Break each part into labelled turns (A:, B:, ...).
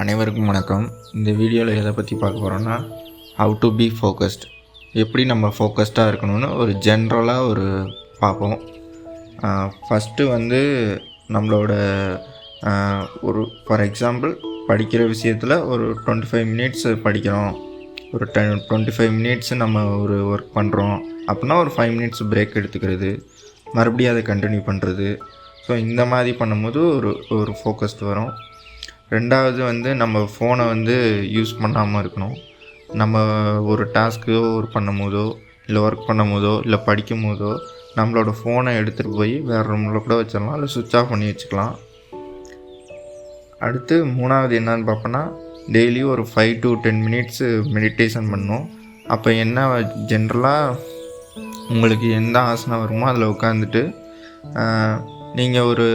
A: அனைவருக்கும் வணக்கம். இந்த வீடியோவில் எதை பற்றி பார்க்க போகிறோன்னா, ஹவு டு பி ஃபோக்கஸ்ட், எப்படி நம்ம ஃபோக்கஸ்டாக இருக்கணும்னு ஒரு ஜென்ரலாக பார்ப்போம். ஃபஸ்ட்டு நம்மளோட ஒரு ஃபார் எக்ஸாம்பிள் படிக்கிற விஷயத்தில் ஒரு 25 மினிட்ஸ் படிக்கிறோம், ஒரு 25 மினிட்ஸ் நம்ம ஒரு ஒர்க் பண்ணுறோம் அப்படின்னா ஒரு 5 மினிட்ஸ் பிரேக் எடுத்துக்கிறது, மறுபடியும் அதை கண்டினியூ பண்ணுறது. ஸோ இந்த மாதிரி பண்ணும்போது ஒரு ஃபோக்கஸ்ட் வரும். ரெண்டாவது நம்ம ஃபோனை யூஸ் பண்ணாமல் இருக்கணும். நம்ம ஒரு டாஸ்க்கு பண்ணும் போதோ இல்லை ஒர்க் பண்ணும் போதோ இல்லை படிக்கும் போதோ நம்மளோட ஃபோனை எடுத்துகிட்டு போய் வேறு ரூமில் கூட வச்சிடலாம், இல்லை சுவிட்ச் ஆஃப் பண்ணி வச்சுக்கலாம். அடுத்து மூணாவது என்னன்னு பார்ப்போன்னா, டெய்லி ஒரு 5 to 10 மினிட்ஸு மெடிடேஷன் பண்ணணும். அப்போ என்ன ஜென்ரலாக உங்களுக்கு எந்த ஆசனம் வருமோ அதில் உட்காந்துட்டு நீங்கள் ஒரு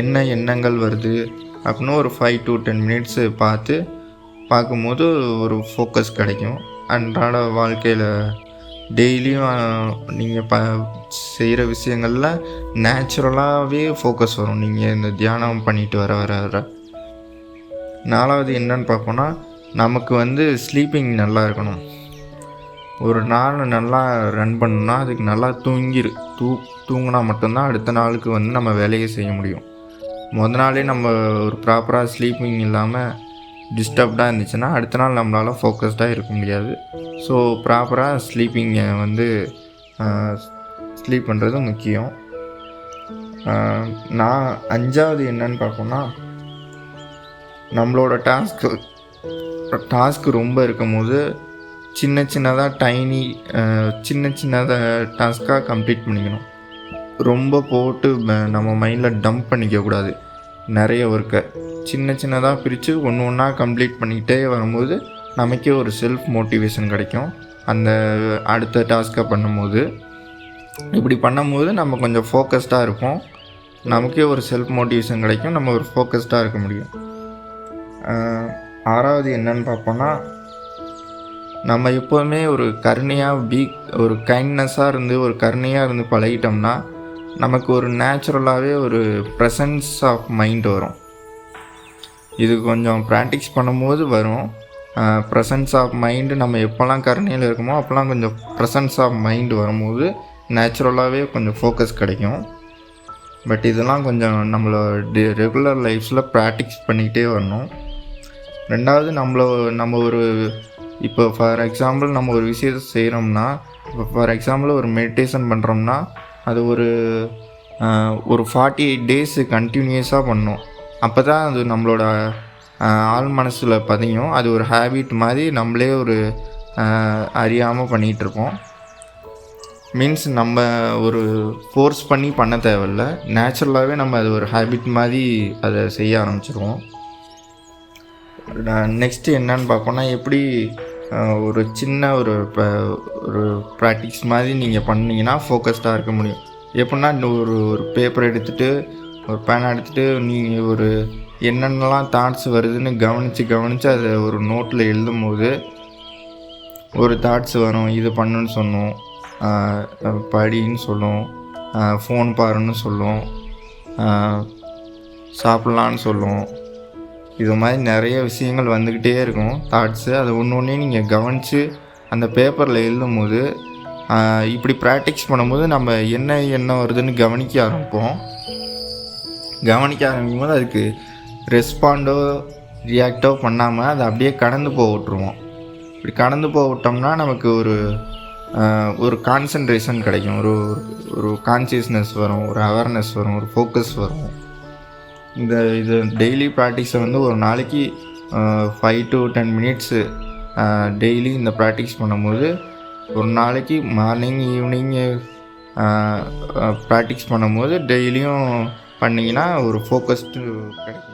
A: என்ன எண்ணங்கள் வருது அப்படின்னு ஒரு 5 to 10 மினிட்ஸு பார்க்கும்போது ஒரு ஃபோக்கஸ் கிடைக்கும். அன்றாட வாழ்க்கையில் டெய்லியும் நீங்கள் செய்கிற விஷயங்களில் நேச்சுரலாகவே ஃபோக்கஸ் வரும், நீங்கள் இந்த தியானம் பண்ணிட்டு வர. நாலாவது என்னன்னு பார்ப்போன்னா, நமக்கு ஸ்லீப்பிங் நல்லா இருக்கணும். ஒரு நாள் நல்லா ரன் பண்ணணும்னா அதுக்கு நல்லா தூங்கினா மட்டும்தான் அடுத்த நாளுக்கு நம்ம வேலையை செய்ய முடியும். நாளே நம்ம ஒரு ப்ராப்பராக ஸ்லீப்பிங் இல்லாமல் டிஸ்டர்ப்டாக இருந்துச்சுன்னா அடுத்த நாள் நம்மளால் ஃபோக்கஸ்டாக இருக்க முடியாது. ஸோ ப்ராப்பராக ஸ்லீப்பிங்கை ஸ்லீப் பண்ணுறது முக்கியம். நான் அஞ்சாவது என்னன்னு பார்ப்போம்னா, நம்மளோட டாஸ்க்கு ரொம்ப இருக்கும் போது சின்ன சின்னதாக டாஸ்க்காக கம்ப்ளீட் பண்ணிக்கணும். ரொம்ப போட்டு நம்ம மைண்டில் டம்ப் பண்ணிக்கக்கூடாது. நிறைய ஒர்க்கை சின்னதாக பிரித்து ஒன்றா கம்ப்ளீட் பண்ணிக்கிட்டே வரும்போது நமக்கே ஒரு செல்ஃப் மோட்டிவேஷன் கிடைக்கும். அந்த அடுத்த டாஸ்க்கை பண்ணும்போது இப்படி பண்ணும்போது நம்ம கொஞ்சம் ஃபோக்கஸ்டாக இருப்போம், நமக்கே ஒரு செல்ஃப் மோட்டிவேஷன் கிடைக்கும், நம்ம ஒரு ஃபோக்கஸ்டாக இருக்க முடியும். ஆறாவது என்னன்னு பார்ப்போன்னா, நம்ம எப்போதுமே ஒரு ஒரு கைண்ட்னஸாக இருந்து ஒரு கருணையாக இருந்து பழகிட்டோம்னா நமக்கு ஒரு நேச்சுரலாகவே ஒரு ப்ரெசன்ஸ் ஆஃப் மைண்ட் வரும். இது கொஞ்சம் ப்ராக்டிஸ் பண்ணும்போது வரும். ப்ரெசன்ஸ் ஆஃப் மைண்டு நம்ம எப்போல்லாம் கருணையில் இருக்குமோ அப்போல்லாம் கொஞ்சம் ப்ரெசன்ஸ் ஆஃப் மைண்டு வரும்போது நேச்சுரலாகவே கொஞ்சம் ஃபோக்கஸ் கிடைக்கும். பட் இதெல்லாம் கொஞ்சம் நம்மளோட ரெகுலர் லைஃப்பில் ப்ராக்டிஸ் பண்ணிக்கிட்டே வரணும். ரெண்டாவது நம்ம ஒரு இப்போ ஃபார் எக்ஸாம்பிள் நம்ம ஒரு விஷயத்தை செய்கிறோம்னா, இப்போ ஃபார் எக்ஸாம்பிள் ஒரு மெடிடேஷன் பண்ணுறோம்னா அது ஒரு 48 டேஸ் கண்டினியூஸாக பண்ணணும். அப்போ தான் அது நம்மளோட ஆள் மனசில் பதியும். அது ஒரு ஹேபிட் மாதிரி நம்மளே ஒரு அறியாமல் பண்ணிகிட்ருப்போம். மீன்ஸ் நம்ம ஒரு ஃபோர்ஸ் பண்ணி பண்ண தேவையில்ல, நேச்சுரலாகவே நம்ம அது ஒரு ஹேபிட் மாதிரி அதை செய்ய ஆரம்பிச்சிருவோம். நெக்ஸ்ட்டு என்னன்னு பார்ப்போம்னா, எப்படி ஒரு சின்ன ஒரு ப்ராக்டிஸ் மாதிரி நீங்கள் பண்ணிங்கன்னா ஃபோக்கஸ்டாக இருக்க முடியும். எப்படின்னா, ஒரு பேப்பர் எடுத்துகிட்டு ஒரு பேனை எடுத்துகிட்டு நீங்கள் ஒரு என்னென்னலாம் தாட்ஸ் வருதுன்னு கவனித்து அதை ஒரு நோட்டில் எழுதும் போது ஒரு தாட்ஸ் வரும். இது பண்ணுன்னு சொல்லும், படின்னு சொல்லும், ஃபோன் பாருன்னு சொல்லும், சாப்பிட்லான்னு சொல்லும். இது மாதிரி நிறைய விஷயங்கள் வந்துக்கிட்டே இருக்கும் தாட்ஸு. அது ஒன்று நீங்கள் கவனித்து அந்த பேப்பரில் எழுதும் போது இப்படி ப்ராக்டிஸ் பண்ணும்போது நம்ம என்ன வருதுன்னு கவனிக்க ஆரம்பிக்கும் போது அதுக்கு ரெஸ்பாண்டோ ரியாக்டோ பண்ணாமல் அதை அப்படியே கடந்து போக விட்ருவோம். இப்படி கடந்து போக விட்டோம்னா நமக்கு ஒரு கான்சன்ட்ரேஷன் கிடைக்கும், ஒரு கான்சியஸ்னஸ் வரும், ஒரு அவேர்னஸ் வரும், ஒரு ஃபோக்கஸ் வரும். இது டெய்லி ப்ராக்டிஸை ஒரு நாளைக்கு 5 to 10 மினிட்ஸு டெய்லி இந்த ப்ராக்டிஸ் பண்ணும்போது ஒரு நாளைக்கு மார்னிங் ஈவினிங்கு ப்ராக்டிஸ் பண்ணும்போது டெய்லியும் பண்ணிங்கன்னா ஒரு ஃபோக்கஸ்டு கிடைக்கும்.